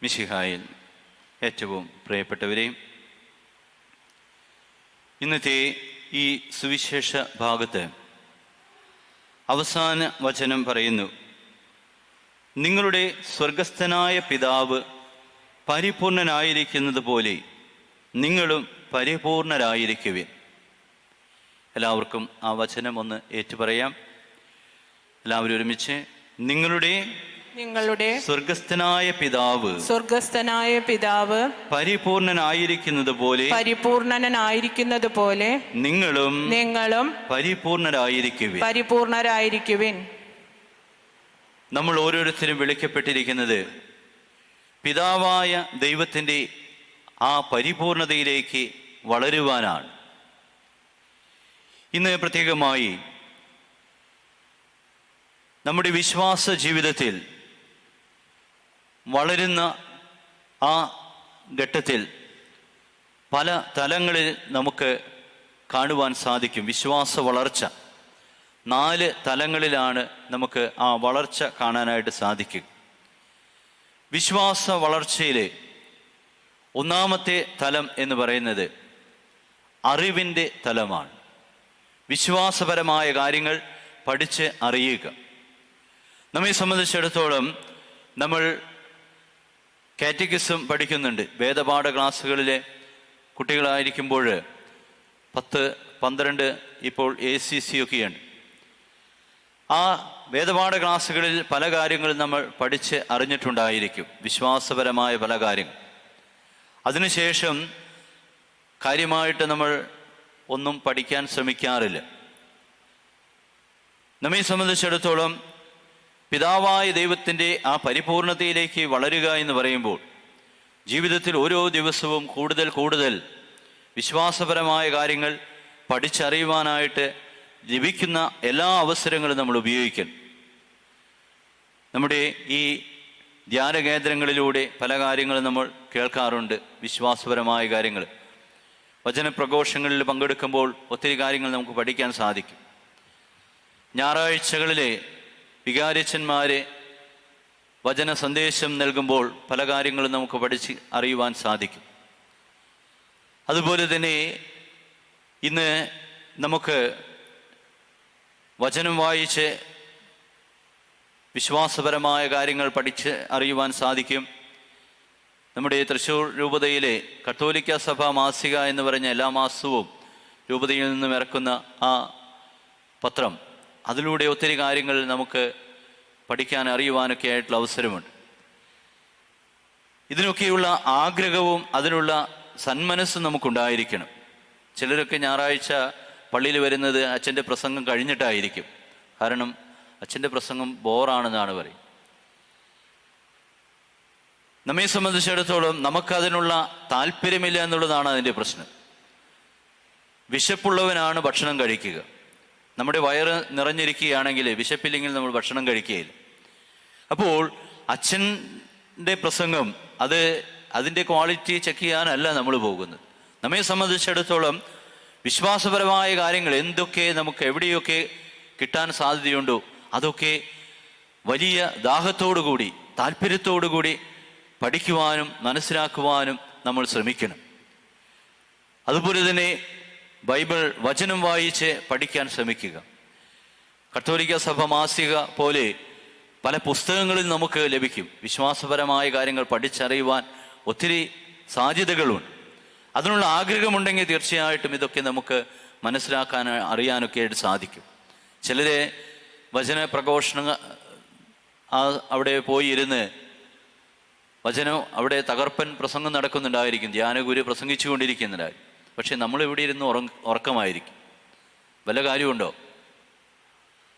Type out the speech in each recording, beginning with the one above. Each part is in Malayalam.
മിശിഹായിൽ ഏറ്റവും പ്രിയപ്പെട്ടവരെയും, ഇന്നത്തെ ഈ സുവിശേഷ ഭാഗത്ത് അവസാന വചനം പറയുന്നു, നിങ്ങളുടെ സ്വർഗസ്ഥനായ പിതാവ് പരിപൂർണനായിരിക്കുന്നത് പോലെ നിങ്ങളും പരിപൂർണരായിരിക്കുവിൻ. എല്ലാവർക്കും ആ വചനം ഒന്ന് ഏറ്റുപറയാം. എല്ലാവരും ഒരുമിച്ച്. നിങ്ങളുടെ സ്വർഗസ്ഥനായ പിതാവ് പരിപൂർണനായിരിക്കുന്നത് പോലെ നിങ്ങളും പരിപൂർണരായിരിക്കുവിൻ. നമ്മൾ ഓരോരുത്തരും വിളിക്കപ്പെട്ടിരിക്കുന്നത് പിതാവായ ദൈവത്തിൻ്റെ ആ പരിപൂർണതയിലേക്ക് വളരുവാനാണ്. ഇന്ന് പ്രത്യേകമായി നമ്മുടെ വിശ്വാസ ജീവിതത്തിൽ വളരുന്ന ആ ഘട്ടത്തിൽ പല തലങ്ങളിൽ നമുക്ക് കാണുവാൻ സാധിക്കും. വിശ്വാസ വളർച്ച 4 തലങ്ങളിലാണ് നമുക്ക് ആ വളർച്ച കാണാനായിട്ട് സാധിക്കും. വിശ്വാസ വളർച്ചയിലെ ഒന്നാമത്തെ തലം എന്ന് പറയുന്നത് അറിവിൻ്റെ തലമാണ്. വിശ്വാസപരമായ കാര്യങ്ങൾ പഠിച്ച് അറിയുക. നമ്മെ സംബന്ധിച്ചിടത്തോളം നമ്മൾ കാറ്റക്കിസം പഠിക്കുന്നുണ്ട്. വേദപാഠ ക്ലാസ്സുകളിലെ കുട്ടികളായിരിക്കുമ്പോൾ 10, 12 ഇപ്പോൾ ACC ഒക്കെയുണ്ട്. ആ വേദപാഠ ക്ലാസ്സുകളിൽ പല കാര്യങ്ങളും നമ്മൾ പഠിച്ച് അറിഞ്ഞിട്ടുണ്ടായിരിക്കും, വിശ്വാസപരമായ പല കാര്യങ്ങൾ. അതിനുശേഷം കാര്യമായിട്ട് നമ്മൾ ഒന്നും പഠിക്കാൻ ശ്രമിക്കാറില്ല. നമ്മെ സംബന്ധിച്ചിടത്തോളം പിതാവായ ദൈവത്തിൻ്റെ ആ പരിപൂർണതയിലേക്ക് വളരുക എന്ന് പറയുമ്പോൾ ജീവിതത്തിൽ ഓരോ ദിവസവും കൂടുതൽ വിശ്വാസപരമായ കാര്യങ്ങൾ പഠിച്ചറിയുവാനായിട്ട് ലഭിക്കുന്ന എല്ലാ അവസരങ്ങളും നമ്മൾ ഉപയോഗിക്കണം. നമ്മുടെ ഈ ധ്യാന കേന്ദ്രങ്ങളിലൂടെ പല കാര്യങ്ങളും നമ്മൾ കേൾക്കാറുണ്ട്, വിശ്വാസപരമായ കാര്യങ്ങൾ. വചനപ്രഘോഷങ്ങളിൽ പങ്കെടുക്കുമ്പോൾ ഒത്തിരി കാര്യങ്ങൾ നമുക്ക് പഠിക്കാൻ സാധിക്കും. ഞായറാഴ്ചകളിലെ വികാരിച്ചന്മാരെ വചന സന്ദേശം നൽകുമ്പോൾ പല കാര്യങ്ങളും നമുക്ക് പഠിച്ച് അറിയുവാൻ സാധിക്കും. അതുപോലെ തന്നെ ഇന്ന് നമുക്ക് വചനം വായിച്ച് വിശ്വാസപരമായ കാര്യങ്ങൾ പഠിച്ച് അറിയുവാൻ സാധിക്കും. നമ്മുടെ തൃശ്ശൂർ രൂപതയിലെ കത്തോലിക്ക സഭ മാസിക എന്ന് പറഞ്ഞ എല്ലാ മാസവും രൂപതയിൽ നിന്നും ഇറക്കുന്ന ആ പത്രം, അതിലൂടെ ഒത്തിരി കാര്യങ്ങൾ നമുക്ക് പഠിക്കാൻ അറിയുവാനൊക്കെ ആയിട്ടുള്ള അവസരമുണ്ട്. ഇതിനൊക്കെയുള്ള ആഗ്രഹവും അതിനുള്ള സന്മനസ്സും നമുക്കുണ്ടായിരിക്കണം. ചിലരൊക്കെ ഞായറാഴ്ച പള്ളിയിൽ വരുന്നത് അച്ഛൻ്റെ പ്രസംഗം കഴിഞ്ഞിട്ടായിരിക്കും. കാരണം അച്ഛൻ്റെ പ്രസംഗം ബോറാണെന്നാണ് പറയും. നമ്മെ സംബന്ധിച്ചിടത്തോളം നമുക്കതിനുള്ള താല്പര്യമില്ല എന്നുള്ളതാണ് അതിൻ്റെ പ്രശ്നം. വിശപ്പുള്ളവനാണ് ഭക്ഷണം കഴിക്കുക. നമ്മുടെ വയറ് നിറഞ്ഞിരിക്കുകയാണെങ്കിൽ വിശപ്പില്ലെങ്കിൽ നമ്മൾ ഭക്ഷണം കഴിക്കുകയില്ല. അപ്പോൾ അച്ഛൻ്റെ പ്രസംഗം അതിൻ്റെ ക്വാളിറ്റി ചെക്ക് ചെയ്യാനല്ല നമ്മൾ പോകുന്നത്. നമ്മെ സംബന്ധിച്ചിടത്തോളം വിശ്വാസപരമായ കാര്യങ്ങൾ എന്തൊക്കെ നമുക്ക് എവിടെയൊക്കെ കിട്ടാൻ സാധ്യതയുണ്ടോ അതൊക്കെ വലിയ ദാഹത്തോടു കൂടി താല്പര്യത്തോടു കൂടി പഠിക്കുവാനും മനസ്സിലാക്കുവാനും നമ്മൾ ശ്രമിക്കണം. അതുപോലെ തന്നെ ബൈബിൾ വചനം വായിച്ച് പഠിക്കാൻ ശ്രമിക്കുക. കത്തോലിക്ക സഭ മാസിക പോലെ പല പുസ്തകങ്ങളിൽ നമുക്ക് ലഭിക്കും. വിശ്വാസപരമായ കാര്യങ്ങൾ പഠിച്ചറിയുവാൻ ഒത്തിരി സാധ്യതകളുണ്ട്. അതിനുള്ള ആഗ്രഹമുണ്ടെങ്കിൽ തീർച്ചയായിട്ടും ഇതൊക്കെ നമുക്ക് മനസ്സിലാക്കാൻ അറിയാനൊക്കെ ആയിട്ട് സാധിക്കും. ചിലരെ വചന പ്രഘോഷണ അവിടെ പോയി ഇരുന്ന് വചനം അവിടെ തകർപ്പൻ പ്രസംഗം നടക്കുന്നുണ്ടായിരിക്കും, ധ്യാനഗുരു പ്രസംഗിച്ചു കൊണ്ടിരിക്കുന്നുണ്ടായിരിക്കും. പക്ഷെ നമ്മളിവിടെ ഇരുന്ന് ഉറക്കമായിരിക്കും. വല്ല കാര്യമുണ്ടോ?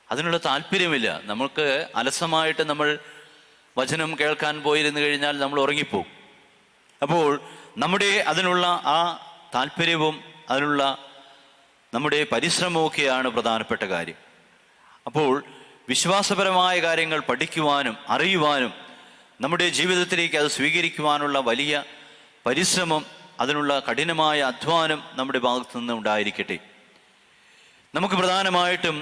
അതിനുള്ള താല്പര്യമില്ല. നമുക്ക് അലസമായിട്ട് നമ്മൾ വചനം കേൾക്കാൻ പോയിരുന്നു കഴിഞ്ഞാൽ നമ്മൾ ഉറങ്ങിപ്പോകും. അപ്പോൾ നമ്മുടെ അതിനുള്ള ആ താല്പര്യവും അതിനുള്ള നമ്മുടെ പരിശ്രമമൊക്കെയാണ് പ്രധാനപ്പെട്ട കാര്യം. അപ്പോൾ വിശ്വാസപരമായ കാര്യങ്ങൾ പഠിക്കുവാനും അറിയുവാനും നമ്മുടെ ജീവിതത്തിലേക്ക് അത് സ്വീകരിക്കുവാനുള്ള വലിയ പരിശ്രമം, അതിനുള്ള കഠിനമായ അധ്വാനം നമ്മുടെ ഭാഗത്തു നിന്ന് ഉണ്ടായിരിക്കട്ടെ. നമുക്ക് പ്രധാനമായിട്ടും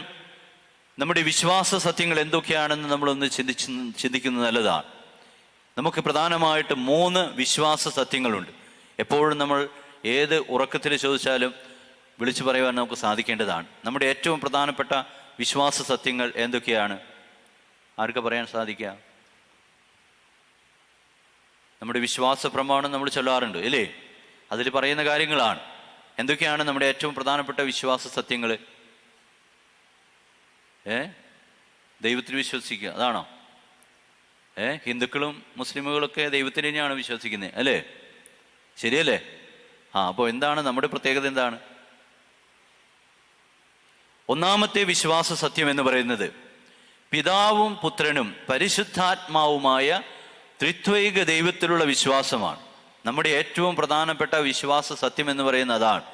നമ്മുടെ വിശ്വാസ സത്യങ്ങൾ എന്തൊക്കെയാണെന്ന് നമ്മളൊന്ന് ചിന്തിക്കുന്നത് നല്ലതാണ്. നമുക്ക് പ്രധാനമായിട്ട് 3 വിശ്വാസ സത്യങ്ങളുണ്ട്. എപ്പോഴും നമ്മൾ ഏത് ഉറക്കത്തിൽ ചോദിച്ചാലും വിളിച്ചു പറയുവാൻ നമുക്ക് സാധിക്കേണ്ടതാണ്. നമ്മുടെ ഏറ്റവും പ്രധാനപ്പെട്ട വിശ്വാസ സത്യങ്ങൾ എന്തൊക്കെയാണ്? ആർക്ക് പറയാൻ സാധിക്കുക? നമ്മുടെ വിശ്വാസ പ്രമാണം നമ്മൾ ചൊല്ലാറുണ്ട് അല്ലേ? അതിൽ പറയുന്ന കാര്യങ്ങളാണ്. എന്തൊക്കെയാണ് നമ്മുടെ ഏറ്റവും പ്രധാനപ്പെട്ട വിശ്വാസ സത്യങ്ങൾ? ദൈവത്തിൽ വിശ്വസിക്കുക, അതാണോ? ഹിന്ദുക്കളും മുസ്ലിമുകളൊക്കെ ദൈവത്തിൽ തന്നെയാണ് വിശ്വസിക്കുന്നത് അല്ലേ? ശരിയല്ലേ? അപ്പോൾ എന്താണ് നമ്മുടെ പ്രത്യേകത? എന്താണ് ഒന്നാമത്തെ വിശ്വാസ സത്യം എന്ന് പറയുന്നത്? പിതാവും പുത്രനും പരിശുദ്ധാത്മാവുമായ ത്രിത്വൈക ദൈവത്തിലുള്ള വിശ്വാസമാണ്. നമ്മുടെ ഏറ്റവും പ്രധാനപ്പെട്ട വിശ്വാസ സത്യം എന്ന് പറയുന്നത് അതാണ്.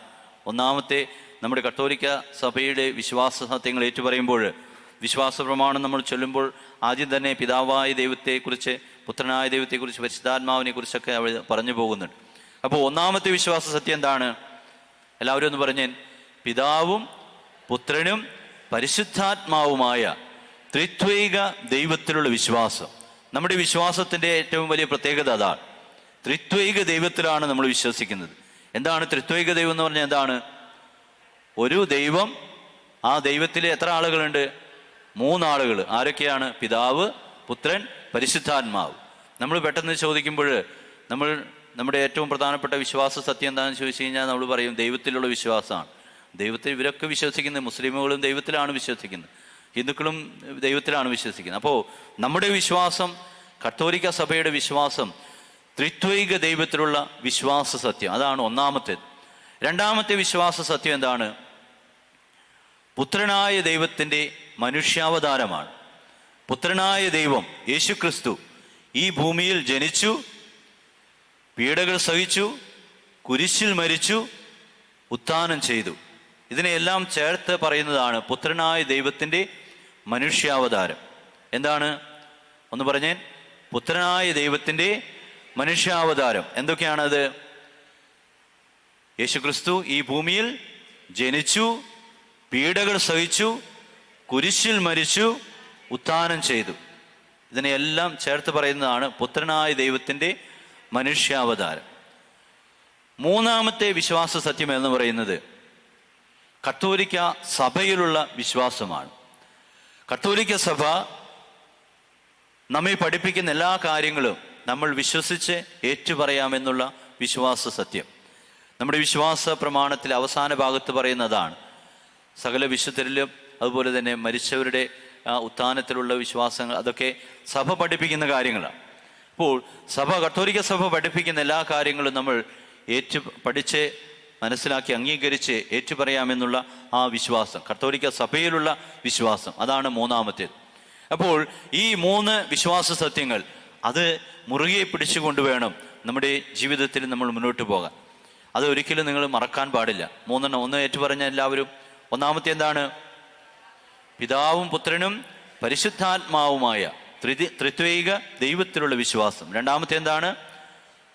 ഒന്നാമത്തെ നമ്മുടെ കത്തോലിക്ക സഭയുടെ വിശ്വാസ സത്യങ്ങൾ ഏറ്റുപറയുമ്പോൾ, വിശ്വാസ പ്രമാണം നമ്മൾ ചൊല്ലുമ്പോൾ ആദ്യം തന്നെ പിതാവായ ദൈവത്തെക്കുറിച്ച്, പുത്രനായ ദൈവത്തെക്കുറിച്ച്, പരിശുദ്ധാത്മാവിനെ കുറിച്ചൊക്കെ അവർ പറഞ്ഞു പോകുന്നുണ്ട്. അപ്പോൾ ഒന്നാമത്തെ വിശ്വാസ സത്യം എന്താണ്? എല്ലാവരും ഒന്ന് പറഞ്ഞേ. പിതാവും പുത്രനും പരിശുദ്ധാത്മാവുമായ ത്രിത്വൈക ദൈവത്തിലുള്ള വിശ്വാസം. നമ്മുടെ വിശ്വാസത്തിൻ്റെ ഏറ്റവും വലിയ പ്രത്യേകത അതാണ്. ത്രിത്വൈക ദൈവത്തിലാണ് നമ്മൾ വിശ്വസിക്കുന്നത്. എന്താണ് ത്രിത്വൈക ദൈവം എന്ന് പറഞ്ഞാൽ? എന്താണ്? ഒരു ദൈവം, ആ ദൈവത്തിൽ എത്ര ആളുകളുണ്ട്? 3 ആളുകൾ. ആരൊക്കെയാണ്? പിതാവ്, പുത്രൻ, പരിശുദ്ധാത്മാവ്. നമ്മൾ പെട്ടെന്ന് ചോദിക്കുമ്പോൾ നമ്മുടെ ഏറ്റവും പ്രധാനപ്പെട്ട വിശ്വാസ സത്യം എന്താണെന്ന് ചോദിച്ചു കഴിഞ്ഞാൽ നമ്മൾ പറയും ദൈവത്തിലുള്ള വിശ്വാസമാണ്. ദൈവത്തിൽ ഇവരൊക്കെ വിശ്വസിക്കുന്നത്, മുസ്ലിമുകളും ദൈവത്തിലാണ് വിശ്വസിക്കുന്നത്, ഹിന്ദുക്കളും ദൈവത്തിലാണ് വിശ്വസിക്കുന്നത്. അപ്പോൾ നമ്മുടെ വിശ്വാസം, കത്തോലിക്ക സഭയുടെ വിശ്വാസം ത്രിത്വൈക ദൈവത്തിലുള്ള വിശ്വാസ സത്യം, അതാണ് ഒന്നാമത്തേത്. രണ്ടാമത്തെ വിശ്വാസ സത്യം എന്താണ്? പുത്രനായ ദൈവത്തിൻ്റെ മനുഷ്യാവതാരമാണ്. പുത്രനായ ദൈവം യേശുക്രിസ്തു ഈ ഭൂമിയിൽ ജനിച്ചു, പീഡകൾ സഹിച്ചു, കുരിശിൽ മരിച്ചു, ഉത്ഥാനം ചെയ്തു. ഇതിനെല്ലാം ചേർത്ത് പറയുന്നതാണ് പുത്രനായ ദൈവത്തിൻ്റെ മനുഷ്യാവതാരം. എന്താണ്? ഒന്ന് പറഞ്ഞേ. പുത്രനായ ദൈവത്തിൻ്റെ മനുഷ്യാവതാരം എന്തൊക്കെയാണത്? യേശുക്രിസ്തു ഈ ഭൂമിയിൽ ജനിച്ചു, പീഡകൾ സഹിച്ചു, കുരിശിൽ മരിച്ചു, ഉത്ഥാനം ചെയ്തു. ഇതിനെല്ലാം ചേർത്ത് പറയുന്നതാണ് പുത്രനായ ദൈവത്തിൻ്റെ മനുഷ്യാവതാരം. മൂന്നാമത്തെ വിശ്വാസ സത്യം എന്ന് പറയുന്നത് കത്തോലിക്ക സഭയിലുള്ള വിശ്വാസമാണ്. കത്തോലിക്ക സഭ നമ്മെ പഠിപ്പിക്കുന്ന എല്ലാ കാര്യങ്ങളും നമ്മൾ വിശ്വസിച്ച് ഏറ്റുപറയാമെന്നുള്ള വിശ്വാസ സത്യം. നമ്മുടെ വിശ്വാസ പ്രമാണത്തിൽ അവസാന ഭാഗത്ത് പറയുന്നതാണ്. സകല വിശുദ്ധരിലും അതുപോലെ തന്നെ മരിച്ചവരുടെ ഉത്ഥാനത്തിലുള്ള വിശ്വാസങ്ങൾ, അതൊക്കെ സഭ പഠിപ്പിക്കുന്ന കാര്യങ്ങളാണ്. അപ്പോൾ കത്തോലിക്ക സഭ പഠിപ്പിക്കുന്ന എല്ലാ കാര്യങ്ങളും നമ്മൾ പഠിച്ച് മനസ്സിലാക്കി അംഗീകരിച്ച് ഏറ്റുപറയാമെന്നുള്ള ആ വിശ്വാസം, കത്തോലിക്ക സഭയിലുള്ള വിശ്വാസം, അതാണ് മൂന്നാമത്തേത്. അപ്പോൾ ഈ 3 വിശ്വാസ സത്യങ്ങൾ അത് മുറുകെ പിടിച്ചുകൊണ്ട് വേണം നമ്മുടെ ജീവിതത്തിൽ നമ്മൾ മുന്നോട്ട് പോകാൻ. അത് ഒരിക്കലും നിങ്ങൾ മറക്കാൻ പാടില്ല. 3 ഒന്ന് ഏറ്റുപറഞ്ഞ എല്ലാവരും. ഒന്നാമത്തെ എന്താണ്? പിതാവും പുത്രനും പരിശുദ്ധാത്മാവുമായ ത്രിത്വൈക ദൈവത്തിലുള്ള വിശ്വാസം. രണ്ടാമത്തെ എന്താണ്?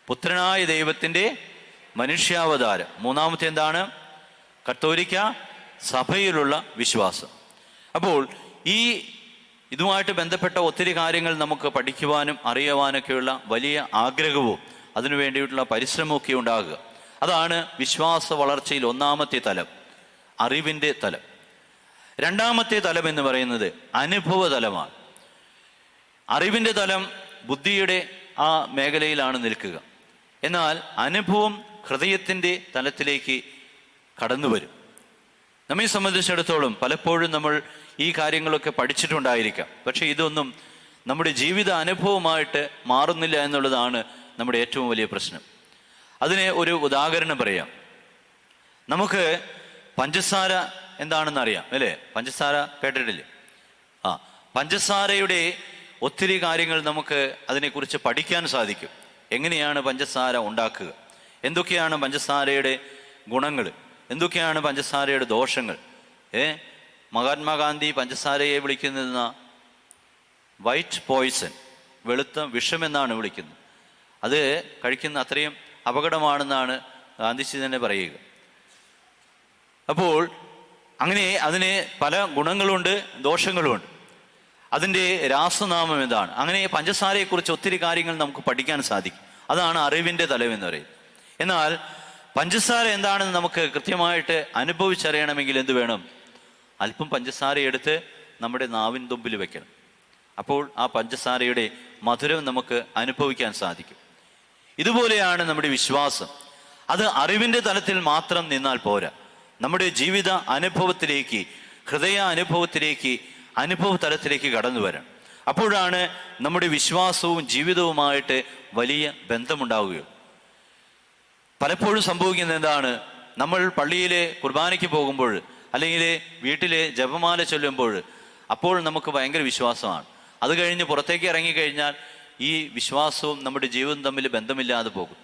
പുത്രനായ ദൈവത്തിൻ്റെ മനുഷ്യാവതാരം. മൂന്നാമത്തെ എന്താണ്? കത്തോലിക്ക സഭയിലുള്ള വിശ്വാസം. അപ്പോൾ ഇതുമായിട്ട് ബന്ധപ്പെട്ട ഒത്തിരി കാര്യങ്ങൾ നമുക്ക് പഠിക്കുവാനും അറിയുവാനൊക്കെയുള്ള വലിയ ആഗ്രഹവും അതിനുവേണ്ടിയിട്ടുള്ള പരിശ്രമമൊക്കെ ഉണ്ടാകുക. അതാണ് വിശ്വാസ വളർച്ചയിൽ ഒന്നാമത്തെ തലം, അറിവിൻ്റെ തലം. രണ്ടാമത്തെ തലം എന്ന് പറയുന്നത് അനുഭവ തലമാണ്. അറിവിൻ്റെ തലം ബുദ്ധിയുടെ ആ മേഖലയിലാണ് നിൽക്കുക. എന്നാൽ അനുഭവം ഹൃദയത്തിൻ്റെ തലത്തിലേക്ക് കടന്നു വരും. നമ്മെ സംബന്ധിച്ചിടത്തോളം പലപ്പോഴും നമ്മൾ ഈ കാര്യങ്ങളൊക്കെ പഠിച്ചിട്ടുണ്ടായിരിക്കാം, പക്ഷേ ഇതൊന്നും നമ്മുടെ ജീവിത അനുഭവമായിട്ട് മാറുന്നില്ല എന്നുള്ളതാണ് നമ്മുടെ ഏറ്റവും വലിയ പ്രശ്നം. അതിന് ഒരു ഉദാഹരണം പറയാം. നമുക്ക് പഞ്ചസാര എന്താണെന്ന് അറിയാം അല്ലേ? പഞ്ചസാര കേട്ടിട്ടില്ലേ? പഞ്ചസാരയുടെ ഒത്തിരി കാര്യങ്ങൾ നമുക്ക് അതിനെക്കുറിച്ച് പഠിക്കാൻ സാധിക്കും. എങ്ങനെയാണ് പഞ്ചസാര ഉണ്ടാക്കുക, എന്തൊക്കെയാണ് പഞ്ചസാരയുടെ ഗുണങ്ങൾ, എന്തൊക്കെയാണ് പഞ്ചസാരയുടെ ദോഷങ്ങൾ. മഹാത്മാഗാന്ധി പഞ്ചസാരയെ വിളിക്കുന്ന വൈറ്റ് പോയ്സൺ, വെളുത്ത വിഷമെന്നാണ് വിളിക്കുന്നത്. അത് കഴിക്കുന്ന അത്രയും അപകടമാണെന്നാണ് ഗാന്ധിജി തന്നെ പറയുക. അപ്പോൾ അങ്ങനെ അതിന് പല ഗുണങ്ങളുണ്ട്, ദോഷങ്ങളുമുണ്ട്. അതിൻ്റെ രാസനാമം എന്താണ്? അങ്ങനെ പഞ്ചസാരയെക്കുറിച്ച് ഒത്തിരി കാര്യങ്ങൾ നമുക്ക് പഠിക്കാൻ സാധിക്കും. അതാണ് അറിവിൻ്റെ തലം എന്ന് പറയുന്നത്. എന്നാൽ പഞ്ചസാര എന്താണെന്ന് നമുക്ക് കൃത്യമായിട്ട് അനുഭവിച്ചറിയണമെങ്കിൽ എന്ത് വേണം? അല്പം പഞ്ചസാര എടുത്ത് നമ്മുടെ നാവിൻ തുമ്പിൽ വെക്കണം. അപ്പോൾ ആ പഞ്ചസാരയുടെ മധുരം നമുക്ക് അനുഭവിക്കാൻ സാധിക്കും. ഇതുപോലെയാണ് നമ്മുടെ വിശ്വാസം. അത് അറിവിൻ്റെ തലത്തിൽ മാത്രം നിന്നാൽ പോരാ. നമ്മുടെ ജീവിത അനുഭവത്തിലേക്ക്, ഹൃദയ അനുഭവത്തിലേക്ക്, അനുഭവ തലത്തിലേക്ക് കടന്നു വരണം. അപ്പോഴാണ് നമ്മുടെ വിശ്വാസവും ജീവിതവുമായിട്ട് വലിയ ബന്ധമുണ്ടാവുകയുള്ളൂ. പലപ്പോഴും സംഭവിക്കുന്നത് എന്താണ്? നമ്മൾ പള്ളിയിലെ കുർബാനയ്ക്ക് പോകുമ്പോൾ അല്ലെങ്കിൽ വീട്ടിലെ ജപമാല ചൊല്ലുമ്പോൾ അപ്പോൾ നമുക്ക് ഭയങ്കര വിശ്വാസമാണ്. അത് കഴിഞ്ഞ് പുറത്തേക്ക് ഇറങ്ങിക്കഴിഞ്ഞാൽ ഈ വിശ്വാസവും നമ്മുടെ ജീവിതവും തമ്മിൽ ബന്ധമില്ലാതെ പോകും.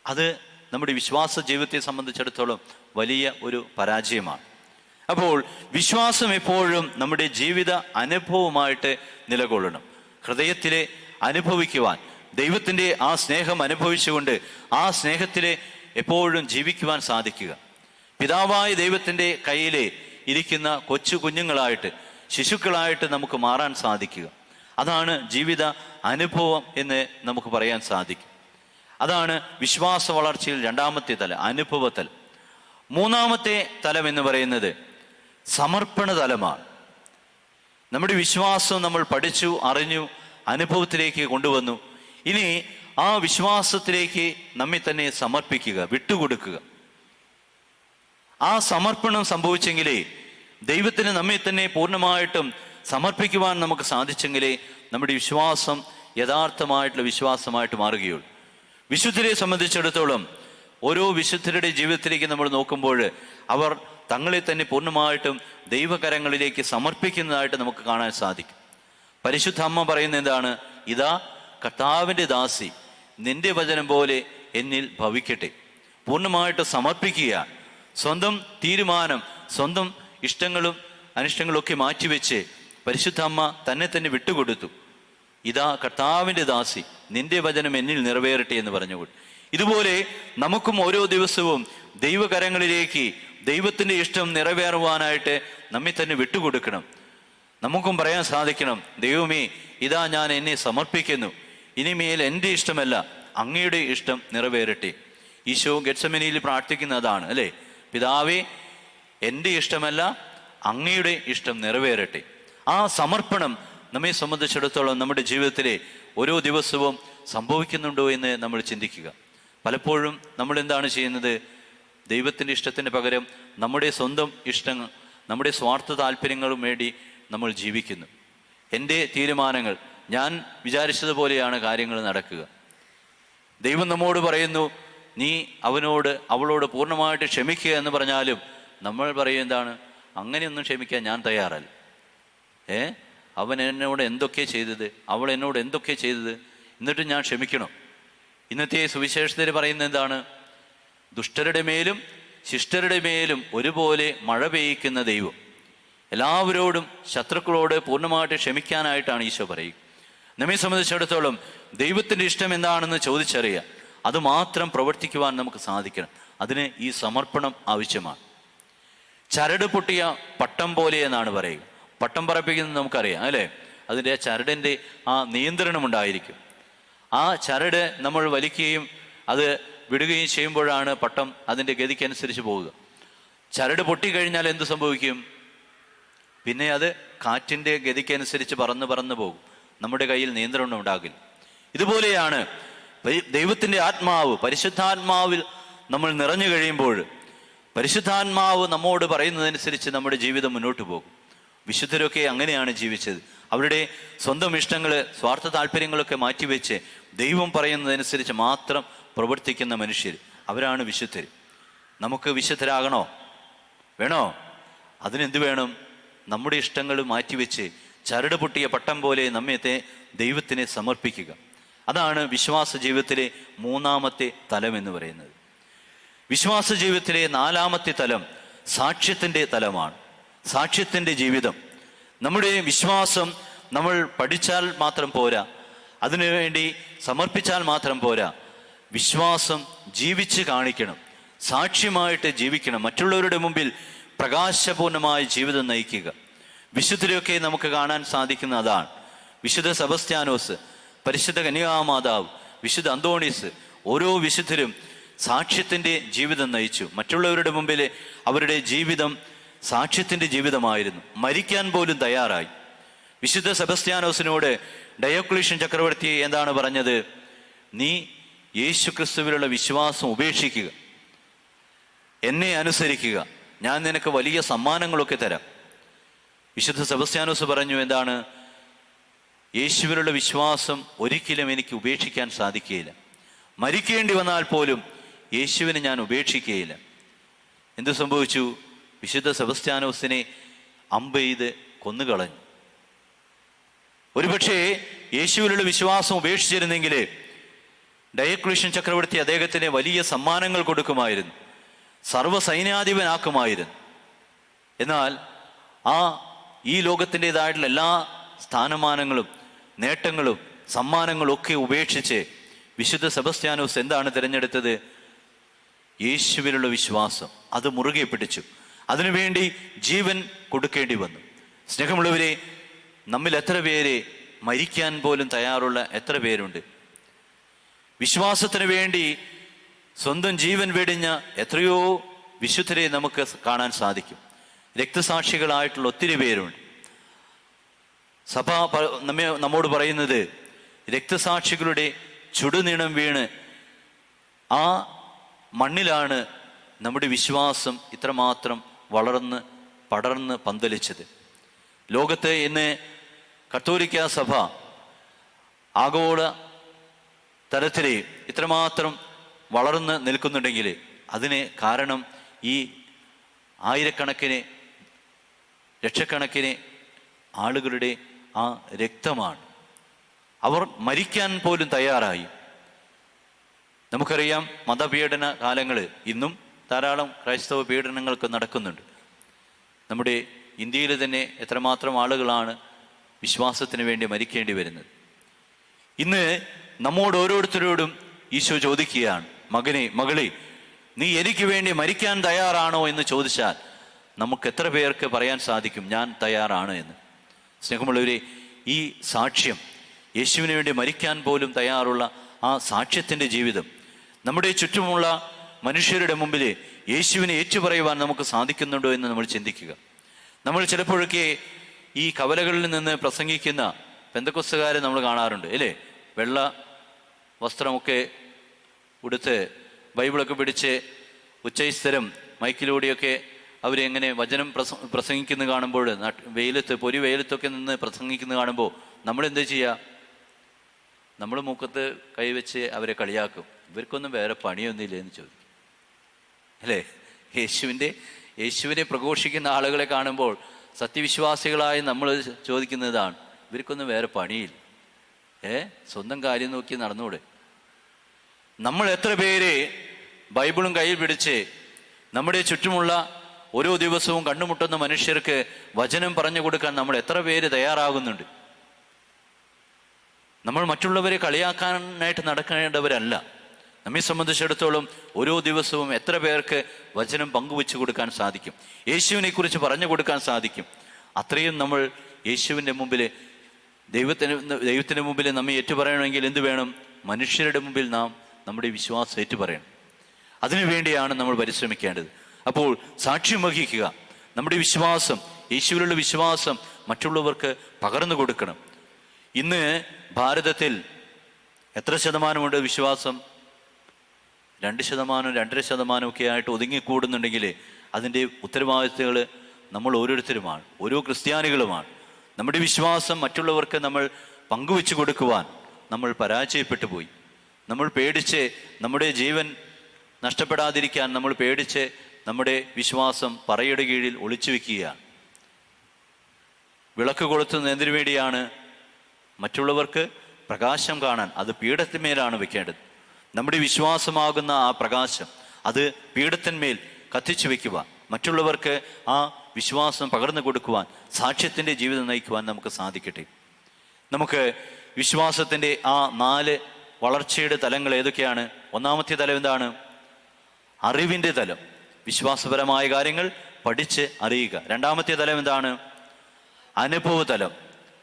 അത് നമ്മുടെ വിശ്വാസ ജീവിതത്തെ സംബന്ധിച്ചിടത്തോളം വലിയ ഒരു പരാജയമാണ്. അപ്പോൾ വിശ്വാസം എപ്പോഴും നമ്മുടെ ജീവിത അനുഭവമായിട്ട് നിലകൊള്ളണം. ഹൃദയത്തിലെ അനുഭവിക്കുവാൻ, ദൈവത്തിൻ്റെ ആ സ്നേഹം അനുഭവിച്ചുകൊണ്ട് ആ സ്നേഹത്തിലെ എപ്പോഴും ജീവിക്കുവാൻ സാധിക്കുക. പിതാവായ ദൈവത്തിൻ്റെ കയ്യിലെ ഇരിക്കുന്ന കൊച്ചു കുഞ്ഞുങ്ങളായിട്ട്, ശിശുക്കളായിട്ട് നമുക്ക് മാറാൻ സാധിക്കുക. അതാണ് ജീവിത അനുഭവം എന്ന് നമുക്ക് പറയാൻ സാധിക്കും. അതാണ് വിശ്വാസ വളർച്ചയിൽ രണ്ടാമത്തെ തലം, അനുഭവതലം. മൂന്നാമത്തെ തലം എന്ന് പറയുന്നത് സമർപ്പണ തലമാണ്. നമ്മുടെ വിശ്വാസം നമ്മൾ പഠിച്ചു, അറിഞ്ഞു, അനുഭവത്തിലേക്ക് കൊണ്ടുവന്നു. ഇനി ആ വിശ്വാസത്തിലേക്ക് നമ്മെ തന്നെ സമർപ്പിക്കുക, വിട്ടുകൊടുക്കുക. ആ സമർപ്പണം സംഭവിച്ചെങ്കിലേ, ദൈവത്തിന് നമ്മെ തന്നെ പൂർണ്ണമായിട്ടും സമർപ്പിക്കുവാൻ നമുക്ക് സാധിച്ചെങ്കിലേ നമ്മുടെ വിശ്വാസം യഥാർത്ഥമായിട്ടുള്ള വിശ്വാസമായിട്ട് മാറുകയുള്ളൂ. വിശുദ്ധരെ സംബന്ധിച്ചിടത്തോളം ഓരോ വിശുദ്ധരുടെ ജീവിതത്തിലേക്ക് നമ്മൾ നോക്കുമ്പോൾ അവർ തങ്ങളെ തന്നെ പൂർണ്ണമായിട്ടും ദൈവകരങ്ങളിലേക്ക് സമർപ്പിക്കുന്നതായിട്ട് നമുക്ക് കാണാൻ സാധിക്കും. പരിശുദ്ധ അമ്മ പറയുന്ന എന്താണ്? ഇതാ കർത്താവിൻ്റെ ദാസി, നിന്റെ വചനം പോലെ എന്നിൽ ഭവിക്കട്ടെ. പൂർണ്ണമായിട്ട് സമർപ്പിക്കുക. സ്വന്തം തീരുമാനം, സ്വന്തം ഇഷ്ടങ്ങളും അനിഷ്ടങ്ങളും ഒക്കെ മാറ്റിവെച്ച് പരിശുദ്ധ അമ്മ തന്നെ തന്നെ വിട്ടുകൊടുത്തു. ഇതാ കർത്താവിൻ്റെ ദാസി, നിന്റെ വചനം എന്നിൽ നിറവേറട്ടെ എന്ന് പറഞ്ഞുകൊണ്ട്. ഇതുപോലെ നമുക്കും ഓരോ ദിവസവും ദൈവകരങ്ങളിലേക്ക് ദൈവത്തിൻ്റെ ഇഷ്ടം നിറവേറുവാനായിട്ട് നമ്മെ തന്നെ വിട്ടുകൊടുക്കണം. നമുക്കും പറയാൻ സാധിക്കണം, ദൈവമേ ഇതാ ഞാൻ എന്നെ സമർപ്പിക്കുന്നു, ഇനിമേൽ എൻ്റെ ഇഷ്ടമല്ല അങ്ങയുടെ ഇഷ്ടം നിറവേറട്ടെ. ഈശോ ഗെത്സമനിയിൽ പ്രാർത്ഥിക്കുന്നതാണ് അല്ലേ? പിതാവേ എൻ്റെ ഇഷ്ടമല്ല അങ്ങയുടെ ഇഷ്ടം നിറവേറട്ടെ. ആ സമർപ്പണം നമ്മെ സംബന്ധിച്ചിടത്തോളം നമ്മുടെ ജീവിതത്തിലെ ഓരോ ദിവസവും സംഭവിക്കുന്നുണ്ടോ എന്ന് നമ്മൾ ചിന്തിക്കുക. പലപ്പോഴും നമ്മൾ എന്താണ് ചെയ്യുന്നത്? ദൈവത്തിൻ്റെ ഇഷ്ടത്തിന് പകരം നമ്മുടെ സ്വന്തം ഇഷ്ടങ്ങൾ, നമ്മുടെ സ്വാർത്ഥ താല്പര്യങ്ങളും വേണ്ടി നമ്മൾ ജീവിക്കുന്നു. എൻ്റെ തീരുമാനങ്ങൾ, ഞാൻ വിചാരിച്ചതുപോലെയാണ് കാര്യങ്ങൾ നടക്കുക. ദൈവം നമ്മോട് പറയുന്നു, നീ അവളോട് പൂർണ്ണമായിട്ട് ക്ഷമിക്കുക എന്ന് പറഞ്ഞാലും നമ്മൾ പറയും എന്താണ്? അങ്ങനെയൊന്നും ക്ഷമിക്കാൻ ഞാൻ തയ്യാറല്ല. അവൻ എന്നോട് എന്തൊക്കെ ചെയ്തത്, അവൾ എന്നോട് എന്തൊക്കെ ചെയ്തത്, എന്നിട്ട് ഞാൻ ക്ഷമിക്കണം? ഇന്നത്തെ സുവിശേഷത്തിൽ പറയുന്നത് എന്താണ്? ദുഷ്ടരുടെ മേലും ശിഷ്ടരുടെ മേലും ഒരുപോലെ മഴ പെയ്യിക്കുന്ന ദൈവം. എല്ലാവരോടും ശത്രുക്കളോട് പൂർണ്ണമായിട്ട് ക്ഷമിക്കാനായിട്ടാണ് ഈശോ പറയുക. നമ്മെ സംബന്ധിച്ചിടത്തോളം ദൈവത്തിൻ്റെ ഇഷ്ടം എന്താണെന്ന് ചോദിച്ചറിയുക, അതുമാത്രം പ്രവർത്തിക്കുവാൻ നമുക്ക് സാധിക്കണം. അതിന് ഈ സമർപ്പണം ആവശ്യമാണ്. ചരട് പൊട്ടിയ പട്ടം പോലെ എന്നാണ് പറയുക. പട്ടം പറപ്പിക്കുന്നത് നമുക്കറിയാം അല്ലേ? അതിൻ്റെ ചരടിൻ്റെ ആ നിയന്ത്രണം ഉണ്ടായിരിക്കും. ആ ചരട് നമ്മൾ വലിക്കുകയും അത് വിടുകയും ചെയ്യുമ്പോഴാണ് പട്ടം അതിൻ്റെ ഗതിക്കനുസരിച്ച് പോവുക. ചരട് പൊട്ടിക്കഴിഞ്ഞാൽ എന്ത് സംഭവിക്കും? പിന്നെ അത് കാറ്റിൻ്റെ ഗതിക്കനുസരിച്ച് പറന്ന് പോകും. നമ്മുടെ കയ്യിൽ നിയന്ത്രണം ഉണ്ടാകില്ല. ഇതുപോലെയാണ് ദൈവത്തിൻ്റെ ആത്മാവ്, പരിശുദ്ധാത്മാവിൽ നമ്മൾ നിറഞ്ഞു കഴിയുമ്പോൾ പരിശുദ്ധാത്മാവ് നമ്മോട് പറയുന്നതനുസരിച്ച് നമ്മുടെ ജീവിതം മുന്നോട്ട് പോകും. വിശുദ്ധരൊക്കെ അങ്ങനെയാണ് ജീവിച്ചത്. അവരുടെ സ്വന്തം ഇഷ്ടങ്ങൾ, സ്വാർത്ഥ താല്പര്യങ്ങളൊക്കെ മാറ്റിവെച്ച് ദൈവം പറയുന്നതനുസരിച്ച് മാത്രം പ്രവർത്തിക്കുന്ന മനുഷ്യർ, അവരാണ് വിശുദ്ധർ. നമുക്ക് വിശുദ്ധരാകണോ? വേണോ? അതിനെന്ത് വേണം? നമ്മുടെ ഇഷ്ടങ്ങൾ മാറ്റിവെച്ച് ചരട് പൊട്ടിയ പട്ടം പോലെ നമ്മത്തെ ദൈവത്തിനെ സമർപ്പിക്കുക. അതാണ് വിശ്വാസ ജീവിതത്തിലെ മൂന്നാമത്തെ തലം എന്ന് പറയുന്നത്. വിശ്വാസ ജീവിതത്തിലെ നാലാമത്തെ തലം സാക്ഷ്യത്തിൻ്റെ തലമാണ്. സാക്ഷ്യത്തിൻ്റെ ജീവിതം. നമ്മുടെ വിശ്വാസം നമ്മൾ പഠിച്ചാൽ മാത്രം പോരാ, അതിനുവേണ്ടി സമർപ്പിച്ചാൽ മാത്രം പോരാ. വിശ്വാസം ജീവിച്ച് കാണിക്കണം, സാക്ഷ്യമായിട്ട് ജീവിക്കണം. മറ്റുള്ളവരുടെ മുമ്പിൽ പ്രകാശപൂർണമായ ജീവിതം നയിക്കുക. വിശുദ്ധരെയൊക്കെ നമുക്ക് കാണാൻ സാധിക്കുന്ന അതാണ്. വിശുദ്ധ സെബസ്ത്യാനോസ്, പരിശുദ്ധ കന്യകാമാതാവ്, വിശുദ്ധ അന്തോണീസ്, ഓരോ വിശുദ്ധരും സാക്ഷ്യത്തിൻ്റെ ജീവിതം നയിച്ചു. മറ്റുള്ളവരുടെ മുമ്പിൽ അവരുടെ ജീവിതം സാക്ഷ്യത്തിൻ്റെ ജീവിതമായിരുന്നു. മരിക്കാൻ പോലും തയ്യാറായി. വിശുദ്ധ സെബസ്ത്യാനോസിനോട് ഡയോക്ലീഷ്യൻ ചക്രവർത്തി എന്താണ് പറഞ്ഞത്? നീ യേശു ക്രിസ്തുവിലുള്ള വിശ്വാസം ഉപേക്ഷിക്കുക, എന്നെ അനുസരിക്കുക, ഞാൻ നിനക്ക് വലിയ സമ്മാനങ്ങളൊക്കെ തരാം. വിശുദ്ധ സെബസ്ത്യാനോസ് പറഞ്ഞു, എന്താണ്? യേശുവിലുള്ള വിശ്വാസം ഒരിക്കലും എനിക്ക് ഉപേക്ഷിക്കാൻ സാധിക്കുകയില്ല. മരിക്കേണ്ടി വന്നാൽ പോലും യേശുവിനെ ഞാൻ ഉപേക്ഷിക്കുകയില്ല. എന്തു സംഭവിച്ചു? വിശുദ്ധ സെബസ്ത്യാനോസിനെ അമ്പെയ്ത് കൊന്നുകളഞ്ഞു. ഒരുപക്ഷെ യേശുവിലുള്ള വിശ്വാസം ഉപേക്ഷിച്ചിരുന്നെങ്കിൽ ഡയോക്ലീഷ്യൻ ചക്രവർത്തി അദ്ദേഹത്തിന് വലിയ സമ്മാനങ്ങൾ കൊടുക്കുമായിരുന്നു, സർവ്വസൈന്യാധിപനാക്കുമായിരുന്നു. എന്നാൽ ഈ ലോകത്തിൻ്റെതായിട്ടുള്ള എല്ലാ സ്ഥാനമാനങ്ങളും നേട്ടങ്ങളും സമ്മാനങ്ങളും ഒക്കെ ഉപേക്ഷിച്ച് വിശുദ്ധ സെബസ്ത്യാനോസ് എന്താണ് തിരഞ്ഞെടുത്തത്? യേശുവിലുള്ള വിശ്വാസം. അത് മുറുകെ പിടിച്ചു. അതിനുവേണ്ടി ജീവൻ കൊടുക്കേണ്ടി വന്നു. സ്നേഹമുള്ളവരെ, നമ്മിൽ എത്ര പേര് മരിക്കാൻ പോലും തയ്യാറുള്ള എത്ര പേരുണ്ട്? വിശ്വാസത്തിന് വേണ്ടി സ്വന്തം ജീവൻ വെടിഞ്ഞ എത്രയോ വിശുദ്ധരെ നമുക്ക് കാണാൻ സാധിക്കും. രക്തസാക്ഷികളായിട്ടുള്ള ഒത്തിരി പേരുണ്ട്. സഭ നമ്മോട് പറയുന്നത്, രക്തസാക്ഷികളുടെ ചുടുനീണം വീണ് ആ മണ്ണിലാണ് നമ്മുടെ വിശ്വാസം ഇത്രമാത്രം വളർന്ന് പടർന്ന് പന്തലിച്ചത്. ലോകത്ത് ഇന്ന് കത്തോലിക്കാ സഭ ആഗോള തലത്തിൽ ഇത്രമാത്രം വളർന്ന് നിൽക്കുന്നുണ്ടെങ്കിൽ അതിന് കാരണം ഈ ആയിരക്കണക്കിന് ലക്ഷക്കണക്കിന് ആളുകളുടെ ആ രക്തമാണ്. അവർ മരിക്കാൻ പോലും തയ്യാറായി. നമുക്കറിയാം, മതപീഡന കാലങ്ങൾ ഇന്നും ധാരാളം ക്രൈസ്തവ പീഡനങ്ങൾക്ക് നടക്കുന്നുണ്ട്. നമ്മുടെ ഇന്ത്യയിൽ തന്നെ എത്രമാത്രം ആളുകളാണ് വിശ്വാസത്തിന് വേണ്ടി മരിക്കേണ്ടി വരുന്നത്. ഇന്ന് നമ്മോട് ഓരോരുത്തരോടും ഈശോ ചോദിക്കുകയാണ്, മകനെ, മകളെ, നീ എനിക്ക് വേണ്ടി മരിക്കാൻ തയ്യാറാണോ എന്ന് ചോദിച്ചാൽ നമുക്ക് എത്ര പേർക്ക് പറയാൻ സാധിക്കും, ഞാൻ തയ്യാറാണ് എന്ന്? സ്നേഹമുള്ളവരെ, ഈ സാക്ഷ്യം, യേശുവിന് വേണ്ടി മരിക്കാൻ പോലും തയ്യാറുള്ള ആ സാക്ഷ്യത്തിൻ്റെ ജീവിതം നമ്മുടെ ചുറ്റുമുള്ള മനുഷ്യരുടെ മുമ്പിൽ യേശുവിനെ ഏറ്റുപറയുവാൻ നമുക്ക് സാധിക്കുന്നുണ്ടോ എന്ന് നമ്മൾ ചിന്തിക്കുക. നമ്മൾ ചിലപ്പോഴൊക്കെ ഈ കവലകളിൽ നിന്ന് പ്രസംഗിക്കുന്ന പെന്തക്കോസ്തുകാരെ നമ്മൾ കാണാറുണ്ട്, അല്ലേ? വെള്ള വസ്ത്രമൊക്കെ ഉടുത്ത് ബൈബിളൊക്കെ പിടിച്ച് ഉച്ചസ്ഥരം മൈക്കിലൂടെയൊക്കെ അവരെങ്ങനെ വചനം പ്രസംഗിക്കുന്ന കാണുമ്പോൾ, പൊരി വെയിലത്തൊക്കെ നിന്ന് പ്രസംഗിക്കുന്ന കാണുമ്പോൾ നമ്മളെന്താ ചെയ്യുക? നമ്മൾ മൂക്കത്ത് കൈവച്ച് അവരെ കളിയാക്കും. ഇവർക്കൊന്നും വേറെ പണിയൊന്നുമില്ല എന്ന് ചോദിക്കും, അല്ലേ? യേശുവിനെ പ്രഘോഷിക്കുന്ന ആളുകളെ കാണുമ്പോൾ സത്യവിശ്വാസികളായി നമ്മൾ ചോദിക്കുന്നതാണ്, ഇവർക്കൊന്നും വേറെ പണിയില്ല, സ്വന്തം കാര്യം നോക്കി നടന്നൂടെ? നമ്മൾ എത്ര പേര് ബൈബിളും കയ്യിൽ പിടിച്ച് നമ്മുടെ ചുറ്റുമുള്ള ഓരോ ദിവസവും കണ്ടുമുട്ടുന്ന മനുഷ്യർക്ക് വചനം പറഞ്ഞു കൊടുക്കാൻ നമ്മൾ എത്ര പേര് തയ്യാറാകുന്നുണ്ട്? നമ്മൾ മറ്റുള്ളവരെ കളിയാക്കാനായിട്ട് നടക്കേണ്ടവരല്ല. നമ്മെ സംബന്ധിച്ചിടത്തോളം ഓരോ ദിവസവും എത്ര പേർക്ക് വചനം പങ്കുവെച്ചു കൊടുക്കാൻ സാധിക്കും, യേശുവിനെ കുറിച്ച് പറഞ്ഞു കൊടുക്കാൻ സാധിക്കും. അത്രയും നമ്മൾ യേശുവിൻ്റെ മുമ്പിൽ, ദൈവത്തിൻ്റെ മുമ്പിൽ നമ്മെ ഏറ്റുപറയണമെങ്കിൽ എന്ത് വേണം? മനുഷ്യരുടെ മുമ്പിൽ നാം നമ്മുടെ വിശ്വാസം ഏറ്റുപറയണം. അതിനുവേണ്ടിയാണ് നമ്മൾ പരിശ്രമിക്കേണ്ടത്. അപ്പോൾ സാക്ഷ്യം വഹിക്കുക. നമ്മുടെ വിശ്വാസം, യേശുവിലുള്ള വിശ്വാസം മറ്റുള്ളവർക്ക് പകർന്നു കൊടുക്കണം. ഇന്ന് ഭാരതത്തിൽ എത്ര ശതമാനമുണ്ട് വിശ്വാസം? 2%, 2.5% ഒക്കെ ആയിട്ട് ഒതുങ്ങിക്കൂടുന്നുണ്ടെങ്കിൽ അതിൻ്റെ ഉത്തരവാദിത്തങ്ങൾ നമ്മൾ ഓരോരുത്തരുമാണ്, ഓരോ ക്രിസ്ത്യാനികളുമാണ്. നമ്മുടെ വിശ്വാസം മറ്റുള്ളവർക്ക് നമ്മൾ പങ്കുവെച്ചു കൊടുക്കുവാൻ നമ്മൾ പരാജയപ്പെട്ടു പോയി. നമ്മൾ പേടിച്ച്, നമ്മുടെ ജീവൻ നഷ്ടപ്പെടാതിരിക്കാൻ നമ്മൾ പേടിച്ച് നമ്മുടെ വിശ്വാസം പറയുടെ കീഴിൽ ഒളിച്ചു വെക്കുകയാണ്. വിളക്ക് കൊളുത്തുന്നത് എന്തിനു വേണ്ടിയാണ്? മറ്റുള്ളവർക്ക് പ്രകാശം കാണാൻ. അത് പീഠത്തിന്മേലാണ് വെക്കേണ്ടത്. നമ്മുടെ വിശ്വാസമാകുന്ന ആ പ്രകാശം അത് പീഠത്തിന്മേൽ കത്തിച്ചു വയ്ക്കുവാൻ, മറ്റുള്ളവർക്ക് ആ വിശ്വാസം പകർന്നു കൊടുക്കുവാൻ, സാക്ഷ്യത്തിൻ്റെ ജീവിതം നയിക്കുവാൻ നമുക്ക് സാധിക്കട്ടെ. നമുക്ക് വിശ്വാസത്തിൻ്റെ ആ 4 വളർച്ചയുടെ തലങ്ങൾ ഏതൊക്കെയാണ്? ഒന്നാമത്തെ തലം എന്താണ്? അറിവിൻ്റെ തലം, വിശ്വാസപരമായ കാര്യങ്ങൾ പഠിച്ച് അറിയുക. രണ്ടാമത്തെ തലം എന്താണ്? അനുഭവതലം,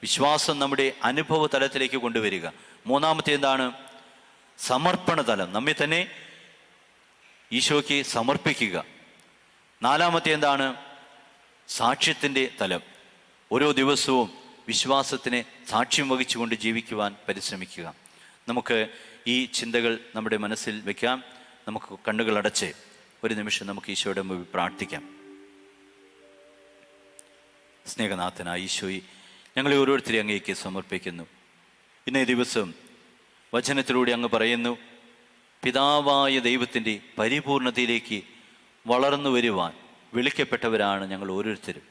വിശ്വാസം നമ്മുടെ അനുഭവ തലത്തിലേക്ക് കൊണ്ടുവരിക. മൂന്നാമത്തെ എന്താണ്? സമർപ്പണ തലം, നമ്മെ തന്നെ ഈശോയ്ക്ക് സമർപ്പിക്കുക. നാലാമത്തെ എന്താണ്? സാക്ഷ്യത്തിൻ്റെ തലം, ഓരോ ദിവസവും വിശ്വാസത്തിന് സാക്ഷ്യം വഹിച്ചുകൊണ്ട് ജീവിക്കുവാൻ പരിശ്രമിക്കുക. നമുക്ക് ഈ ചിന്തകൾ നമ്മുടെ മനസ്സിൽ വയ്ക്കാം. നമുക്ക് കണ്ണുകൾ അടച്ച് ഒരു നിമിഷം നമുക്ക് ഈശോയുടെ മുമ്പിൽ പ്രാർത്ഥിക്കാം. സ്നേഹനാഥനായ ഈശോയെ, ഞങ്ങളെ ഓരോരുത്തരെയും അങ്ങേക്ക് സമർപ്പിക്കുന്നു. ഇന്നേ ദിവസം വചനത്തിലൂടെ അങ്ങ് പറയുന്നു, പിതാവായ ദൈവത്തിൻ്റെ പരിപൂർണതയിലേക്ക് വളർന്നു വരുവാൻ വിളിക്കപ്പെട്ടവരാണ് ഞങ്ങൾ ഓരോരുത്തരും.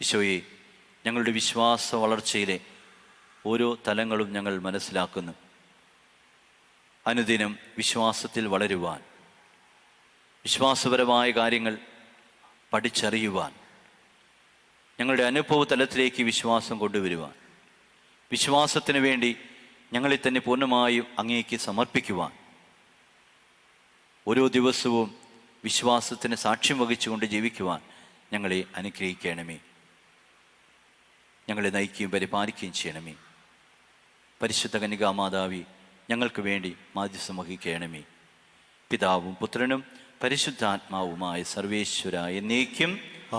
ഈശോയെ, ഞങ്ങളുടെ വിശ്വാസ വളർച്ചയിലെ ഓരോ തലങ്ങളും ഞങ്ങൾ മനസ്സിലാക്കുന്നു. അനുദിനം വിശ്വാസത്തിൽ വളരുവാൻ, വിശ്വാസപരമായ കാര്യങ്ങൾ പഠിച്ചറിയുവാൻ, ഞങ്ങളുടെ അനുഭവ തലത്തിലേക്ക് വിശ്വാസം കൊണ്ടുവരുവാൻ, വിശ്വാസത്തിന് വേണ്ടി ഞങ്ങളെ തന്നെ പൂർണ്ണമായും അങ്ങേക്ക് സമർപ്പിക്കുവാൻ, ഓരോ ദിവസവും വിശ്വാസത്തിന് സാക്ഷ്യം വഹിച്ചുകൊണ്ട് ജീവിക്കുവാൻ ഞങ്ങളെ അനുഗ്രഹിക്കണമേ. ഞങ്ങളെ നയിക്കുകയും പരിപാലിക്കുകയും ചെയ്യണമേ. പരിശുദ്ധ കന്യകാമാതാവി, ഞങ്ങൾക്ക് വേണ്ടി മാധ്യസ്ഥം വഹിക്കണമേ. പിതാവും പുത്രനും പരിശുദ്ധാത്മാവുമായ സർവേശ്വര എന്നേക്കും